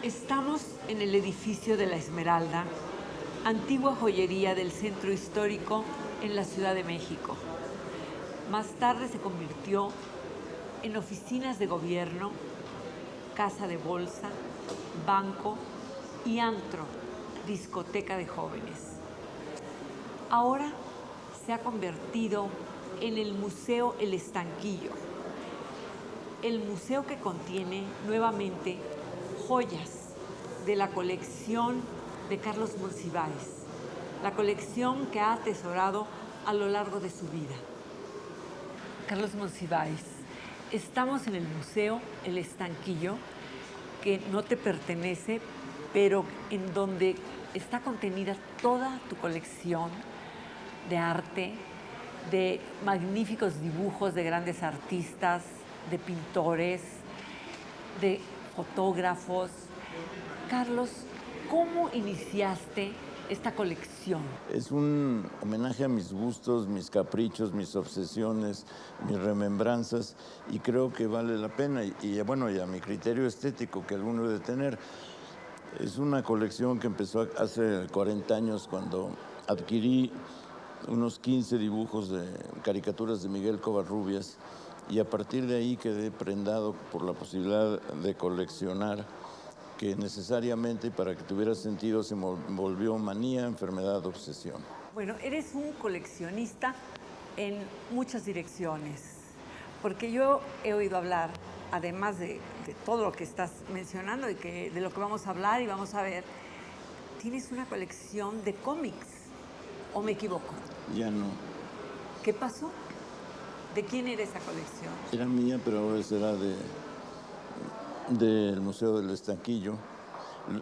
Estamos en el edificio de La Esmeralda, antigua joyería del centro histórico en la Ciudad de México. Más tarde se convirtió en oficinas de gobierno, casa de bolsa, banco y antro, discoteca de jóvenes. Ahora se ha convertido en el Museo El Estanquillo, el museo que contiene nuevamente joyas de la colección de Carlos Monsiváis, la colección que ha atesorado a lo largo de su vida. Carlos Monsiváis, estamos en el Museo El Estanquillo, que no te pertenece, pero en donde está contenida toda tu colección de arte, de magníficos dibujos de grandes artistas, de pintores, de fotógrafos. Carlos, ¿cómo iniciaste esta colección? Es un homenaje a mis gustos, mis caprichos, mis obsesiones, mis remembranzas, y creo que vale la pena, y a mi criterio estético que alguno debe tener. Es una colección que empezó hace 40 años cuando adquirí unos 15 dibujos de caricaturas de Miguel Covarrubias, y a partir de ahí quedé prendado por la posibilidad de coleccionar, que necesariamente para que tuviera sentido se volvió manía, enfermedad, obsesión. Bueno, eres un coleccionista en muchas direcciones, porque yo he oído hablar, además de todo lo que estás mencionando y de lo que vamos a hablar y vamos a ver, tienes una colección de cómics, ¿o me equivoco? Ya no. ¿Qué pasó? ¿De quién era esa colección? Era mía, pero ahora será del Museo del Estanquillo.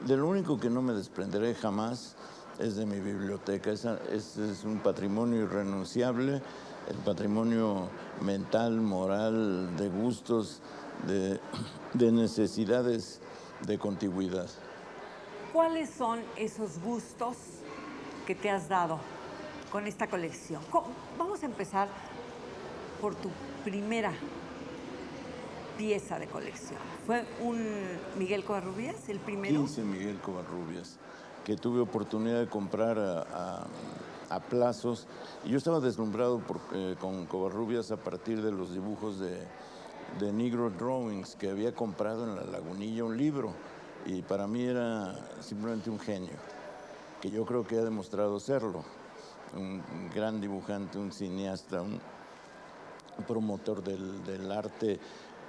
De lo único que no me desprenderé jamás es de mi biblioteca. Ese es un patrimonio irrenunciable, el patrimonio mental, moral, de gustos, de necesidades de contigüidad. ¿Cuáles son esos gustos que te has dado con esta colección? Vamos a empezar por tu primera pieza de colección. ¿Fue un Miguel Covarrubias el primero? 15 Miguel Covarrubias, que tuve oportunidad de comprar a plazos. Y yo estaba deslumbrado con Covarrubias a partir de los dibujos de Negro Drawings, que había comprado en La Lagunilla, un libro. Y para mí era simplemente un genio, que yo creo que ha demostrado serlo. Un gran dibujante, un cineasta, un promotor del arte,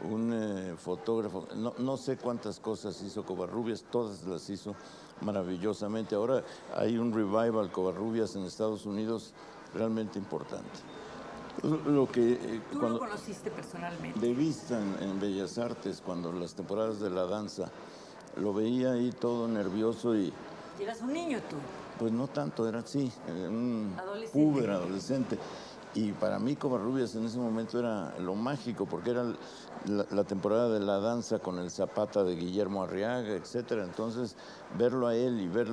un fotógrafo. No sé cuántas cosas hizo Covarrubias, todas las hizo maravillosamente. Ahora hay un revival Covarrubias en Estados Unidos realmente importante. ¿Tú lo conociste personalmente? De vista en Bellas Artes, cuando las temporadas de la danza, lo veía ahí todo nervioso y... ¿Y eras un niño tú? Pues no tanto, era así, un puber adolescente. Y para mí Covarrubias en ese momento era lo mágico, porque era la temporada de la danza con el Zapata de Guillermo Arriaga, etcétera. Entonces, verlo a él y ver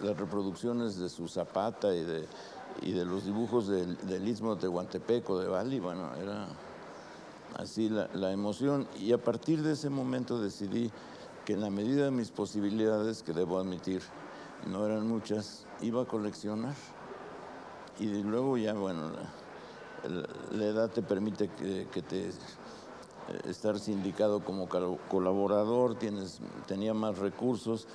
las reproducciones de su Zapata y de los dibujos del Istmo de Tehuantepec o de Bali, bueno, era así la emoción. Y a partir de ese momento decidí que en la medida de mis posibilidades, que debo admitir, no eran muchas, iba a coleccionar. Y luego ya, bueno, la edad te permite estar sindicado como colaborador, tenía más recursos.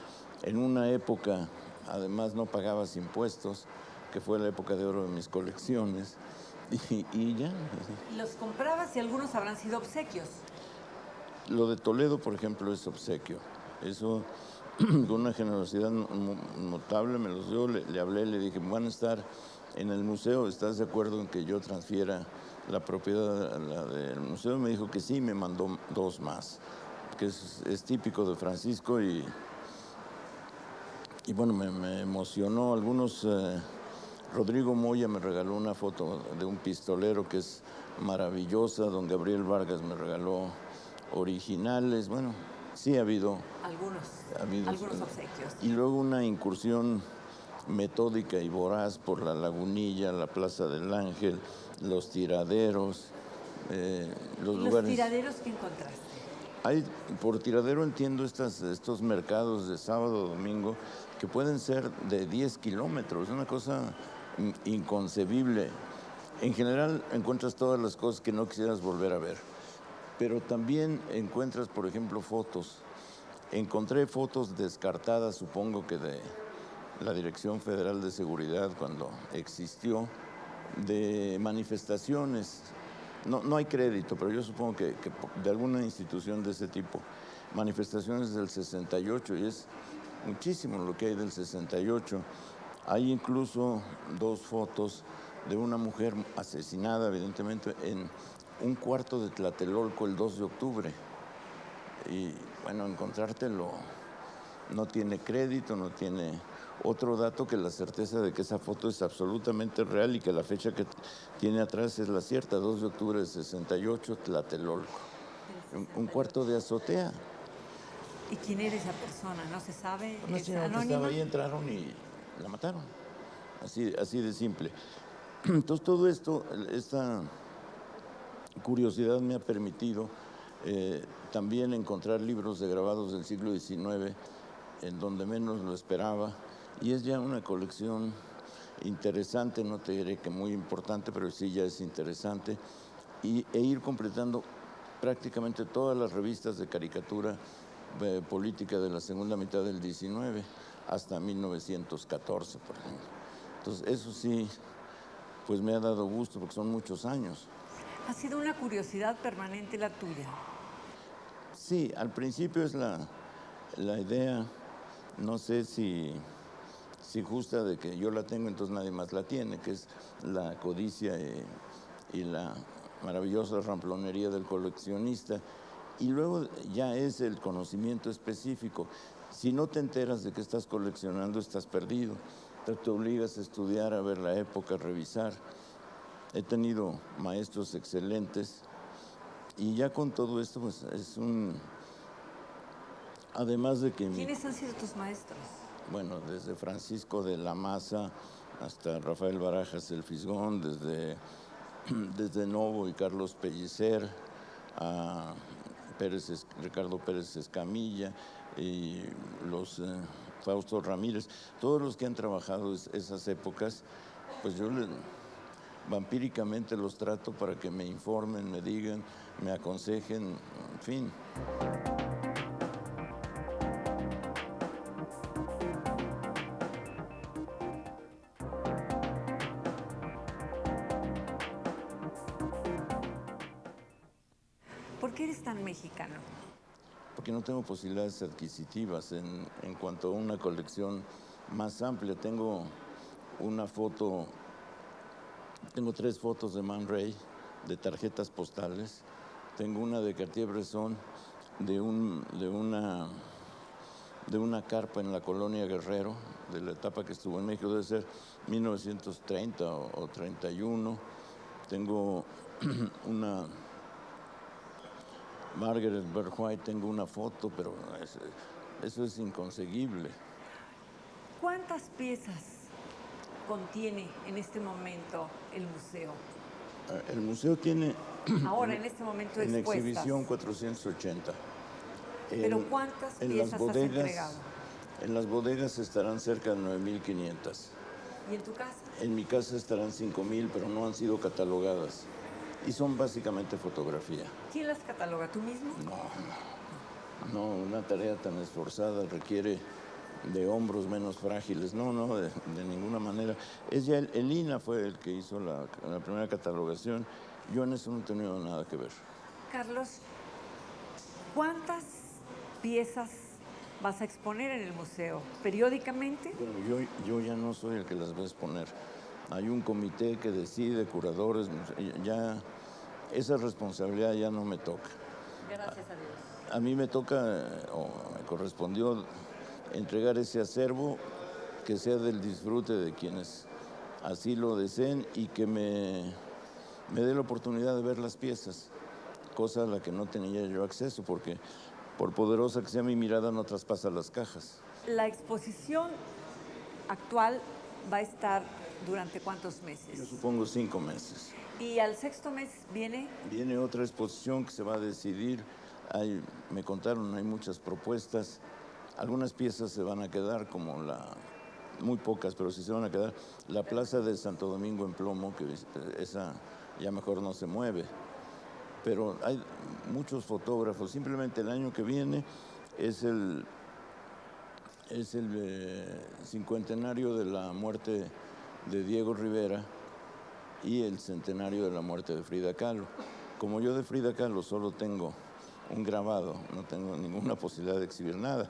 En una época, además, no pagabas impuestos, que fue la época de oro de mis colecciones, y ya. ¿Los comprabas y algunos habrán sido obsequios? Lo de Toledo, por ejemplo, es obsequio. Eso, con una generosidad notable, me los dio, le hablé, le dije, van a estar en el museo, ¿estás de acuerdo en que yo transfiera la propiedad del museo? Me dijo que sí, me mandó 2 más, que es típico de Francisco, y bueno, me emocionó. Rodrigo Moya me regaló una foto de un pistolero que es maravillosa, don Gabriel Vargas me regaló originales. Bueno, sí ha habido algunos obsequios. Y luego una incursión metódica y voraz por La Lagunilla, la Plaza del Ángel, los tiraderos, ¿Los tiraderos que encontraste? Hay, por tiradero entiendo estos mercados de sábado, domingo, que pueden ser de 10 kilómetros, una cosa inconcebible. En general encuentras todas las cosas que no quisieras volver a ver, pero también encuentras, por ejemplo, fotos. Encontré fotos descartadas, supongo que de la Dirección Federal de Seguridad cuando existió, de manifestaciones. No hay crédito, pero yo supongo que de alguna institución de ese tipo. Manifestaciones del 68, y es muchísimo lo que hay del 68. Hay incluso 2 fotos de una mujer asesinada, evidentemente, en un cuarto de Tlatelolco el 2 de octubre. Y bueno, encontrártelo no tiene crédito, no tiene otro dato que la certeza de que esa foto es absolutamente real y que la fecha que tiene atrás es la cierta, 2 de octubre de 68, Tlatelolco. Un cuarto de azotea. ¿Y quién era esa persona? ¿No se sabe? Una ¿Es señora que anónima? estaba ahí, entraron y la mataron. Así de simple. Entonces todo esto, esta curiosidad me ha permitido también encontrar libros de grabados del siglo XIX en donde menos lo esperaba, y es ya una colección interesante, no te diré que muy importante, pero sí ya es interesante, e ir completando prácticamente todas las revistas de caricatura política de la segunda mitad del XIX hasta 1914, por ejemplo. Entonces eso sí, pues me ha dado gusto porque son muchos años. Ha sido una curiosidad permanente la tuya. Sí, al principio es la idea, no sé si justa, de que yo la tengo, entonces nadie más la tiene, que es la codicia y la maravillosa ramplonería del coleccionista. Y luego ya es el conocimiento específico. Si no te enteras de que estás coleccionando, estás perdido. Te obligas a estudiar, a ver la época, a revisar. He tenido maestros excelentes y ya con todo esto, pues es un... Además de que... ¿Quiénes han sido tus maestros? Bueno, desde Francisco de la Maza hasta Rafael Barajas el Fisgón, desde Novo y Carlos Pellicer, a Ricardo Pérez Escamilla y los Fausto Ramírez, todos los que han trabajado esas épocas, pues yo vampíricamente los trato para que me informen, me digan, me aconsejen, en fin. ¿Por qué eres tan mexicano? Porque no tengo posibilidades adquisitivas en cuanto a una colección más amplia. Tengo una foto, tengo 3 fotos de Man Ray, de tarjetas postales. Tengo una de Cartier-Bresson, de una carpa en la colonia Guerrero, de la etapa que estuvo en México, debe ser 1930 o 31. Tengo una Margaret Berg White, tengo una foto, pero eso es inconseguible. ¿Cuántas piezas contiene en este momento el museo? El museo tiene... Ahora, en este momento, en expuestas. exhibición 480. ¿Pero cuántas piezas has entregado? En las bodegas estarán cerca de 9,500. ¿Y en tu casa? En mi casa estarán 5,000, pero no han sido catalogadas. Y son básicamente fotografía. ¿Quién las cataloga? ¿Tú mismo? No, una tarea tan esforzada requiere de hombros menos frágiles. No, de ninguna manera. Es ya el INA fue el que hizo la primera catalogación. Yo en eso no he tenido nada que ver. Carlos, ¿cuántas piezas vas a exponer en el museo? ¿Periódicamente? Bueno, yo ya no soy el que las va a exponer. Hay un comité que decide, curadores, ya esa responsabilidad ya no me toca. Gracias a Dios. A mí me toca, o me correspondió, entregar ese acervo que sea del disfrute de quienes así lo deseen y que me dé la oportunidad de ver las piezas, cosa a la que no tenía yo acceso, porque por poderosa que sea mi mirada no traspasa las cajas. La exposición actual va a estar ¿durante cuántos meses? Yo supongo 5 meses. ¿Y al 6º mes viene? Viene otra exposición que se va a decidir Me contaron, hay muchas propuestas. Algunas piezas se van a quedar, muy pocas, pero sí se van a quedar. La plaza de Santo Domingo en plomo, que esa ya mejor no se mueve. Pero hay muchos fotógrafos. Simplemente el año que viene es el 50º de la muerte de Diego Rivera y el centenario de la muerte de Frida Kahlo. Como yo de Frida Kahlo solo tengo un grabado, no tengo ninguna posibilidad de exhibir nada,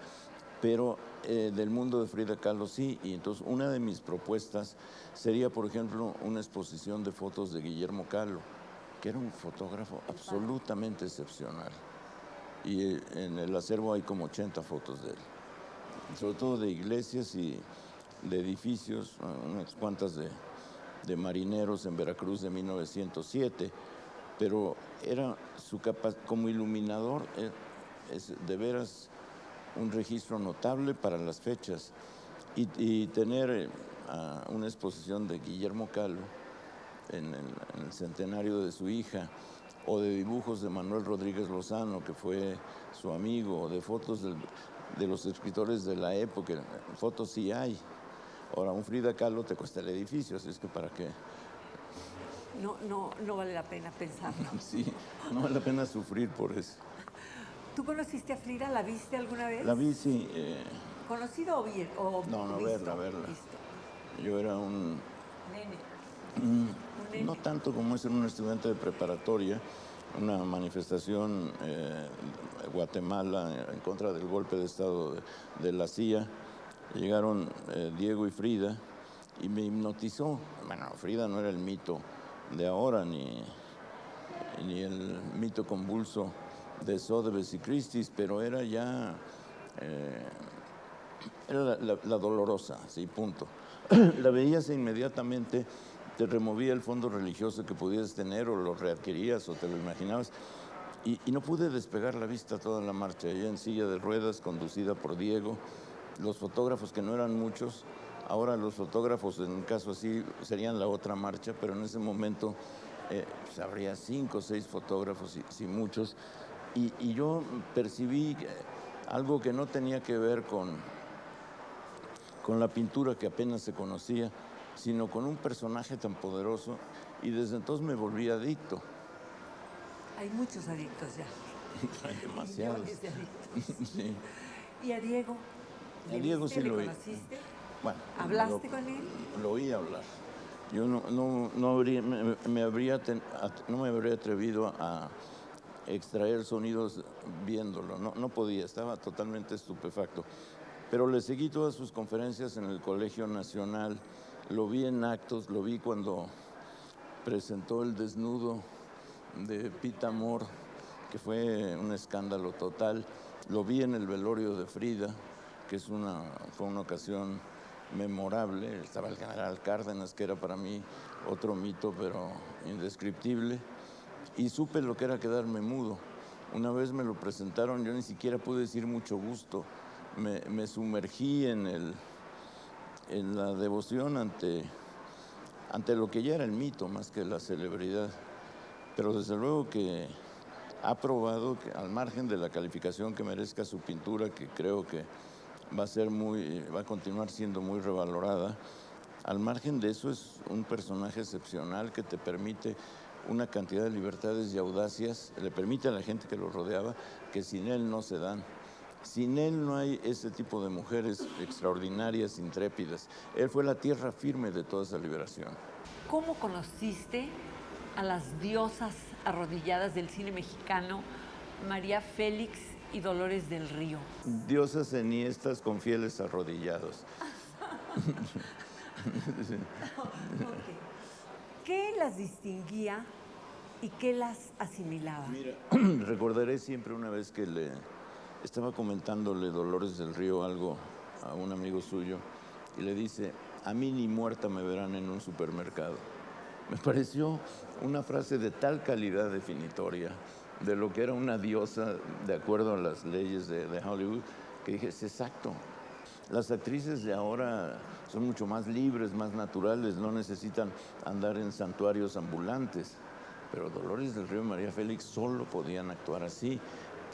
pero del mundo de Frida Kahlo sí, y entonces una de mis propuestas sería, por ejemplo, una exposición de fotos de Guillermo Kahlo, que era un fotógrafo absolutamente excepcional. Y en el acervo hay como 80 fotos de él, sobre todo de iglesias y de edificios, unas cuantas de marineros en Veracruz de 1907, pero era su capacidad como iluminador, es de veras un registro notable para las fechas. Y tener una exposición de Guillermo Kahlo en el centenario de su hija, o de dibujos de Manuel Rodríguez Lozano, que fue su amigo, o de fotos de los escritores de la época. Fotos sí hay. Ahora, un Frida Kahlo te cuesta el edificio, así es que para qué. No vale la pena pensarlo. Sí, no vale la pena sufrir por eso. ¿Tú conociste a Frida? ¿La viste alguna vez? La vi, sí. ¿Conocido o bien? No, visto? verla. Visto. Yo era un Nene. no tanto como ser un estudiante de preparatoria, una manifestación Guatemala en contra del golpe de Estado de la CIA. Llegaron Diego y Frida y me hipnotizó. Bueno, Frida no era el mito de ahora, ni el mito convulso de Sotheby's y Christie's, pero era ya era la dolorosa, sí, punto. La veías e inmediatamente te removía el fondo religioso que pudieras tener, o lo readquirías o te lo imaginabas. Y no pude despegar la vista toda la marcha. Ella en silla de ruedas, conducida por Diego. Los fotógrafos, que no eran muchos, ahora los fotógrafos en un caso así serían la otra marcha, pero en ese momento pues habría 5 o 6 fotógrafos, y muchos. Y yo percibí algo que no tenía que ver con la pintura, que apenas se conocía, sino con un personaje tan poderoso, y desde entonces me volví adicto. Hay muchos adictos ya. Hay demasiados. Millones de adictos. Sí. ¿Y a Diego? A Diego sí lo oí. ¿Conociste? Bueno, ¿Hablaste con él? Lo oí hablar. Yo no me habría atrevido a extraer sonidos viéndolo. No podía, estaba totalmente estupefacto. Pero le seguí todas sus conferencias en el Colegio Nacional, lo vi en actos, lo vi cuando presentó el desnudo de Pita Amor, que fue un escándalo total. Lo vi en el velorio de Frida, que fue una ocasión memorable. Estaba el general Cárdenas, que era para mí otro mito, pero indescriptible. Y supe lo que era quedarme mudo. Una vez me lo presentaron, yo ni siquiera pude decir mucho gusto. Me sumergí en la devoción ante lo que ya era el mito, más que la celebridad. Pero desde luego que ha probado que, al margen de la calificación que merezca su pintura, que creo que va a continuar siendo muy revalorada, al margen de eso es un personaje excepcional que te permite una cantidad de libertades y audacias, le permite a la gente que lo rodeaba, que sin él no se dan. Sin él no hay ese tipo de mujeres extraordinarias, intrépidas. Él fue la tierra firme de toda esa liberación. ¿Cómo conociste a las diosas arrodilladas del cine mexicano, María Félix y Dolores del Río? Diosas enhiestas con fieles arrodillados. Sí. Okay. ¿Qué las distinguía y qué las asimilaba? Mira, recordaré siempre una vez que estaba comentándole Dolores del Río algo a un amigo suyo, y le dice: a mí ni muerta me verán en un supermercado. Me pareció una frase de tal calidad definitoria de lo que era una diosa de acuerdo a las leyes de Hollywood, que dije, es exacto. Las actrices de ahora son mucho más libres, más naturales, no necesitan andar en santuarios ambulantes. Pero Dolores del Río y María Félix solo podían actuar así,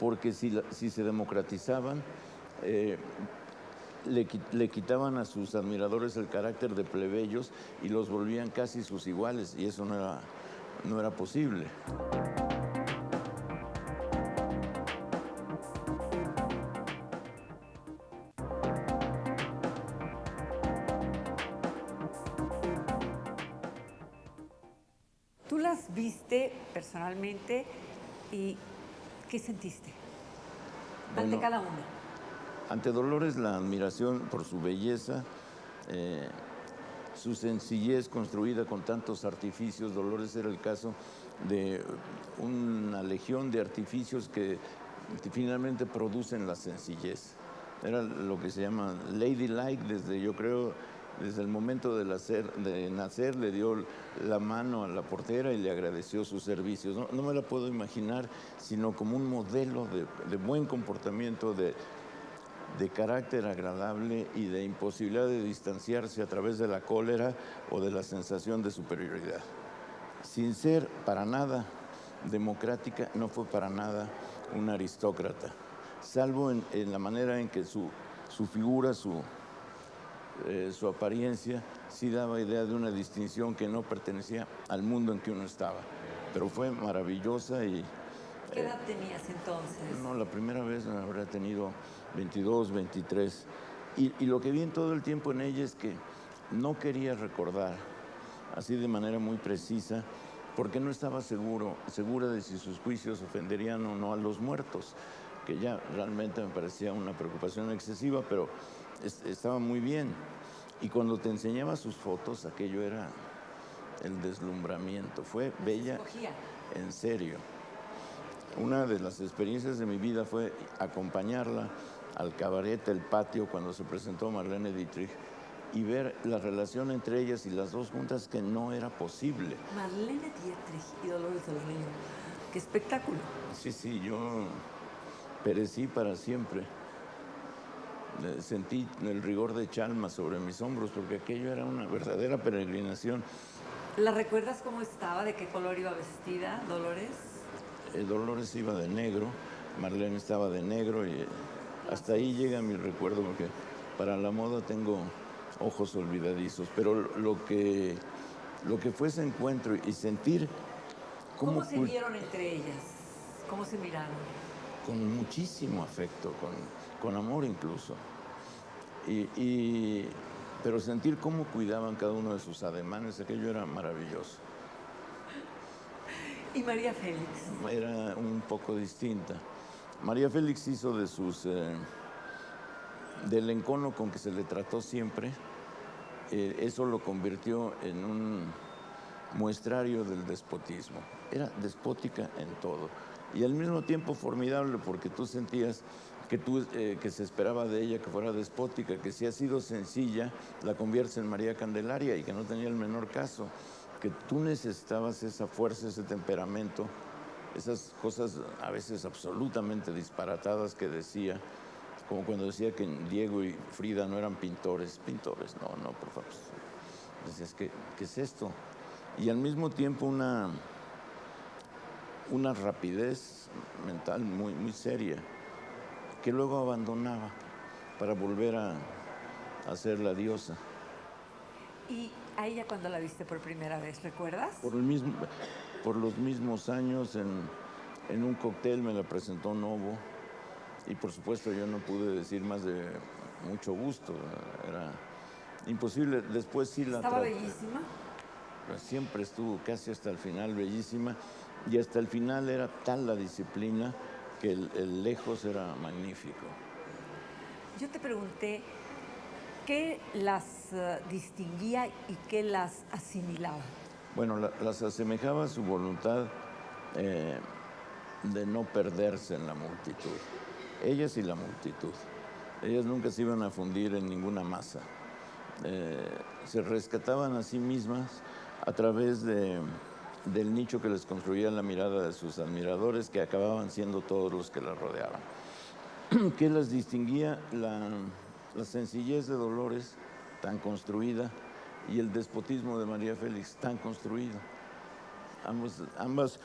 porque si se democratizaban, le quitaban a sus admiradores el carácter de plebeyos y los volvían casi sus iguales, y eso no era posible. Tú las viste personalmente y ¿qué sentiste ante Bueno, cada una? Ante Dolores, la admiración por su belleza, su sencillez construida con tantos artificios. Dolores era el caso de una legión de artificios que finalmente producen la sencillez. Era lo que se llama ladylike yo creo, desde el momento de nacer, le dio la mano a la portera y le agradeció sus servicios. No me la puedo imaginar, sino como un modelo de buen comportamiento, de carácter agradable y de imposibilidad de distanciarse a través de la cólera o de la sensación de superioridad. Sin ser para nada democrática, no fue para nada una aristócrata, salvo en la manera en que su figura, su apariencia, sí daba idea de una distinción que no pertenecía al mundo en que uno estaba. Pero fue maravillosa y... ¿Qué edad tenías entonces? No, la primera vez me habría tenido 22, 23. Y lo que vi en todo el tiempo en ella es que no quería recordar, así de manera muy precisa, porque no estaba segura de si sus juicios ofenderían o no a los muertos, que ya realmente me parecía una preocupación excesiva, pero estaba muy bien. Y cuando te enseñaba sus fotos, aquello era el deslumbramiento. Fue bella, en serio. Una de las experiencias de mi vida fue acompañarla al cabaret El Patio cuando se presentó Marlene Dietrich y ver la relación entre ellas y las dos juntas, que no era posible. Marlene Dietrich y Dolores del Río. ¡Qué espectáculo! Sí, yo perecí para siempre. Sentí el rigor de Chalma sobre mis hombros, porque aquello era una verdadera peregrinación. ¿La recuerdas cómo estaba? ¿De qué color iba vestida, Dolores? Dolores iba de negro, Marlene estaba de negro, y hasta ahí llega mi recuerdo, porque para la moda tengo ojos olvidadizos. Pero lo que fue ese encuentro y sentir ¿Cómo se vieron entre ellas? ¿Cómo se miraron? Con muchísimo afecto, con amor incluso. Pero sentir cómo cuidaban cada uno de sus ademanes, aquello era maravilloso. ¿Y María Félix? Era un poco distinta. María Félix hizo del encono con que se le trató siempre, eso lo convirtió en un muestrario del despotismo. Era despótica en todo. Y al mismo tiempo formidable, porque tú sentías que se esperaba de ella que fuera despótica, que si ha sido sencilla, la conviertes en María Candelaria, y que no tenía el menor caso, que tú necesitabas esa fuerza, ese temperamento, esas cosas a veces absolutamente disparatadas que decía, como cuando decía que Diego y Frida no eran pintores, no, por favor. Decías, ¿qué es esto? Y al mismo tiempo una rapidez mental muy, muy seria, que luego abandonaba para volver a ser la diosa. ¿Y a ella cuando la viste por primera vez, recuerdas? Por los mismos años, en un cóctel me la presentó Novo, y por supuesto yo no pude decir más de mucho gusto, era imposible. Después sí la ¿Estaba bellísima? Siempre estuvo casi hasta el final bellísima, y hasta el final era tal la disciplina que el lejos era magnífico. Yo te pregunté qué las distinguía y qué las asimilaba. Bueno, las asemejaba a su voluntad de no perderse en la multitud. Ellas y la multitud. Ellas nunca se iban a fundir en ninguna masa. Se rescataban a sí mismas a través del nicho que les construía la mirada de sus admiradores, que acababan siendo todos los que las rodeaban. ¿Qué las distinguía? La sencillez de Dolores, tan construida, y el despotismo de María Félix, tan construido. Ambas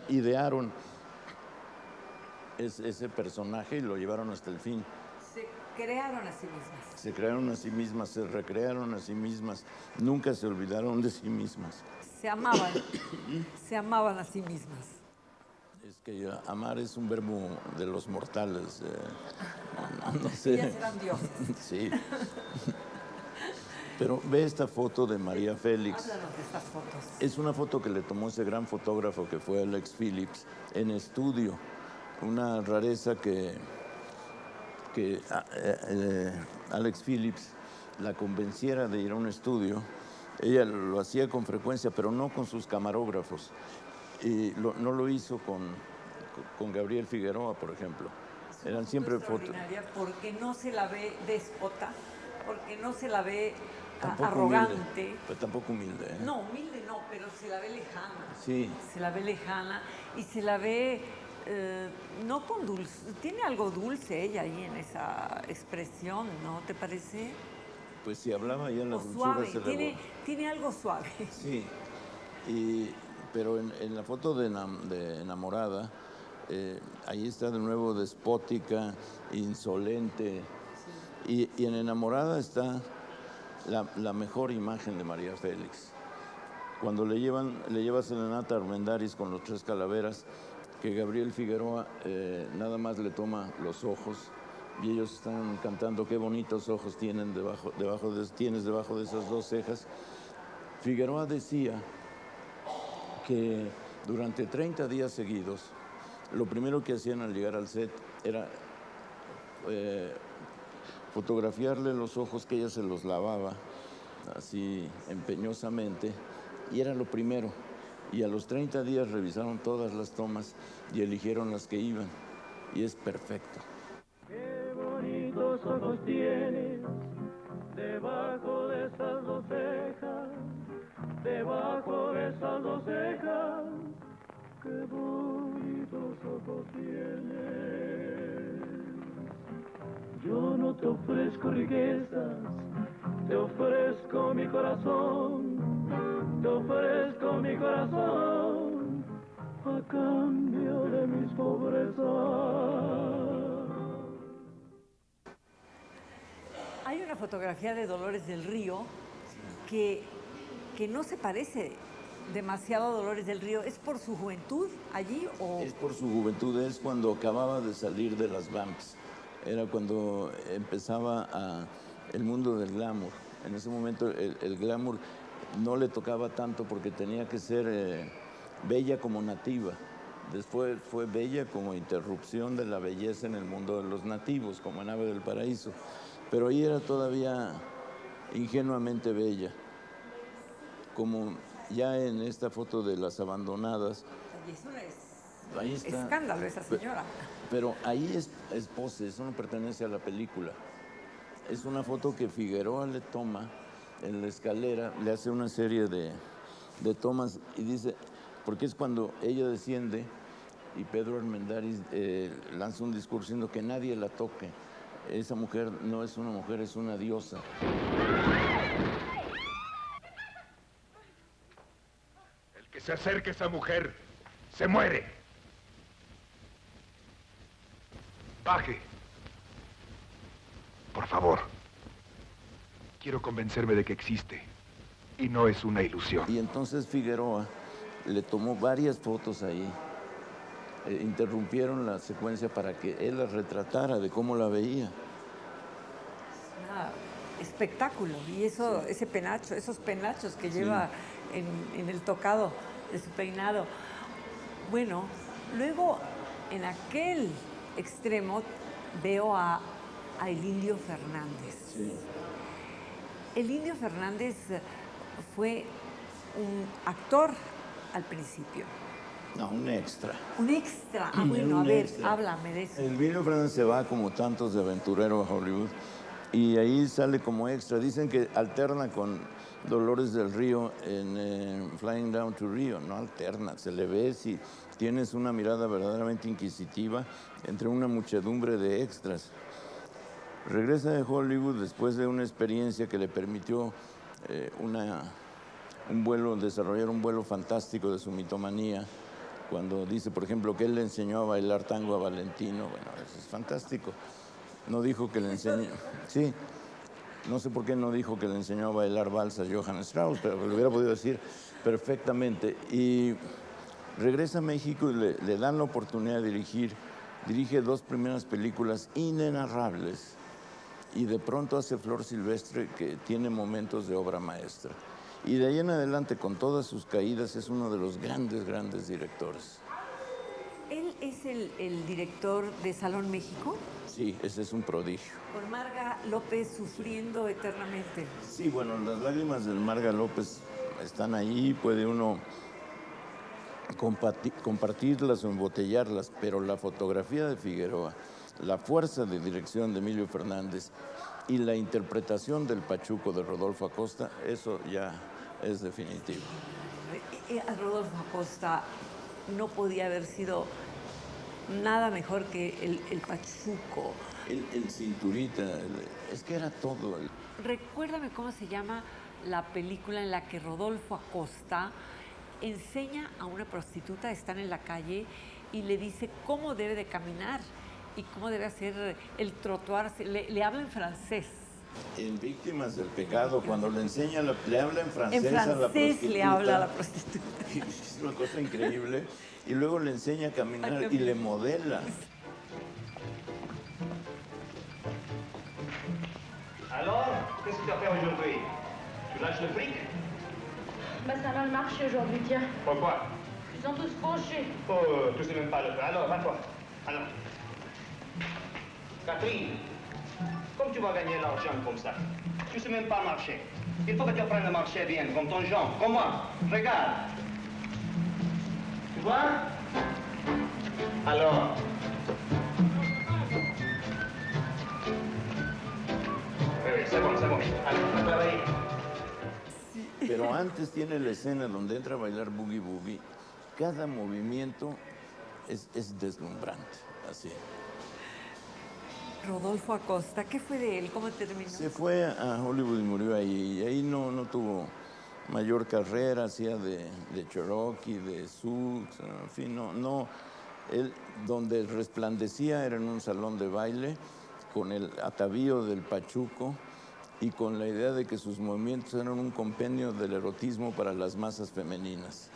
idearon ese personaje y lo llevaron hasta el fin. Se crearon a sí mismas. Se crearon a sí mismas, se recrearon a sí mismas, nunca se olvidaron de sí mismas. Se amaban, se amaban a sí mismas. Es que amar es un verbo de los mortales. No sé. Ellas eran dioses. Sí. Pero ve esta foto de María Félix. Háblanos de estas fotos. Es una foto que le tomó ese gran fotógrafo que fue Alex Phillips en estudio. Una rareza que Alex Phillips la convenciera de ir a un estudio. Ella lo hacía con frecuencia, pero no con sus camarógrafos. Y no lo hizo con Gabriel Figueroa, por ejemplo. Eran siempre fotos. Porque no se la ve déspota, porque no se la ve Tampoco arrogante. Humilde, pero tampoco humilde. ¿eh? No, humilde no, pero se la ve lejana. Sí. Se la ve lejana y se la ve no con dulce. Tiene algo dulce ella ahí en esa expresión, ¿no te parece? Pues si hablaba ya la o dulzura suave, se le tiene algo suave. Sí, pero en la foto de enamorada, ahí está de nuevo despótica, insolente. Sí. Y en enamorada está la mejor imagen de María Félix. Cuando le lleva serenata a Armendáriz con los 3 calaveras, que Gabriel Figueroa nada más le toma los ojos y ellos están cantando qué bonitos ojos tienes debajo de esas 2 cejas. Figueroa decía que durante 30 días seguidos, lo primero que hacían al llegar al set era fotografiarle los ojos, que ella se los lavaba así empeñosamente, y era lo primero. Y a los 30 días revisaron todas las tomas y eligieron las que iban, y es perfecto. Qué bonitos ojos tienes debajo de esas 2 cejas, debajo de esas 2 cejas, qué bonitos ojos tienes. Yo no te ofrezco riquezas, te ofrezco mi corazón, te ofrezco mi corazón a cambio de mis pobrezas. Hay una fotografía de Dolores del Río que no se parece demasiado a Dolores del Río. ¿Es por su juventud allí o...? Es por su juventud, es cuando acababa de salir de las Vamps. Era cuando empezaba el mundo del glamour. En ese momento el glamour no le tocaba tanto porque tenía que ser bella como nativa. Después fue bella como interrupción de la belleza en el mundo de los nativos, como en Ave del Paraíso. Pero ahí era todavía ingenuamente bella. Como ya en esta foto de las abandonadas. Y eso es ahí está. Escándalo esa señora. Pero ahí es pose, eso no pertenece a la película. Es una foto que Figueroa le toma en la escalera, le hace una serie de tomas y dice, porque es cuando ella desciende y Pedro Armendáriz lanza un discurso diciendo que nadie la toque. Esa mujer no es una mujer, es una diosa. El que se acerque a esa mujer se muere. Baje. Por favor. Quiero convencerme de que existe y no es una ilusión. Y entonces Figueroa le tomó varias fotos ahí. Interrumpieron la secuencia para que él la retratara de cómo la veía. Espectáculo. Y eso, sí. Ese penacho, esos penachos que lleva en el tocado de su peinado. Bueno, luego en aquel extremo veo a el Indio Fernández. Sí. El Indio Fernández fue un actor al principio. No, un extra. Un extra. Ah, bueno, a ver, háblame de eso. El Indio Fernández se va como tantos de aventurero a Hollywood y ahí sale como extra. Dicen que alterna con Dolores del Río en Flying Down to Rio. No alterna, se le ve si tienes una mirada verdaderamente inquisitiva entre una muchedumbre de extras. Regresa de Hollywood después de una experiencia que le permitió desarrollar un vuelo fantástico de su mitomanía cuando dice, por ejemplo, que él le enseñó a bailar tango a Valentino. Bueno, eso es fantástico. No dijo que le enseñó... Sí, no sé por qué no dijo que le enseñó a bailar vals a Johann Strauss, pero lo hubiera podido decir perfectamente. Y regresa a México y le dan la oportunidad de dirigir. Dirige 2 primeras películas inenarrables y de pronto hace Flor Silvestre, que tiene momentos de obra maestra. Y de ahí en adelante, con todas sus caídas, es uno de los grandes, grandes directores. ¿Él es el director de Salón México? Sí, ese es un prodigio. Con Marga López sufriendo eternamente. Sí, bueno, las lágrimas del Marga López están ahí, puede uno compartirlas o embotellarlas, pero la fotografía de Figueroa, la fuerza de dirección de Emilio Fernández y la interpretación del Pachuco de Rodolfo Acosta, eso ya es definitivo. A Rodolfo Acosta no podía haber sido nada mejor que el Pachuco. El cinturita, es que era todo. Recuérdame cómo se llama la película en la que Rodolfo Acosta enseña a una prostituta, están en la calle, y le dice cómo debe de caminar y cómo debe hacer el trotuar. Le habla en francés. En Víctimas del Pecado, cuando le enseña, le habla en francés, En a la prostituta. francés le habla a la prostituta. Es una cosa increíble. Y luego le enseña a caminar y le modela. Alors, qu'est-ce que tu as fait aujourd'hui? Tu lâches le fric? Bah ça a mal marché aujourd'hui, tiens. Pourquoi? Ils sont tous fauchés. Oh, tu sais même pas le faire. Alors, va-toi. Alors. Catherine, comme tu vas gagner l'argent comme ça, tu sais même pas marcher. Il faut que tu apprennes à marcher bien, comme ton Jean, comme moi. Regarde. Tu vois? Alors. Oui, c'est bon, c'est bon. Allez, on va travailler. Pero antes tiene la escena donde entra a bailar Boogie Boogie. Cada movimiento es deslumbrante, así. Rodolfo Acosta, ¿qué fue de él? ¿Cómo terminó? Se fue a Hollywood y murió ahí. Y ahí no tuvo mayor carrera, hacía de Cherokee, de Sioux, en fin, no. Él, donde resplandecía era en un salón de baile, con el atavío del Pachuco y con la idea de que sus movimientos eran un compendio del erotismo para las masas femeninas.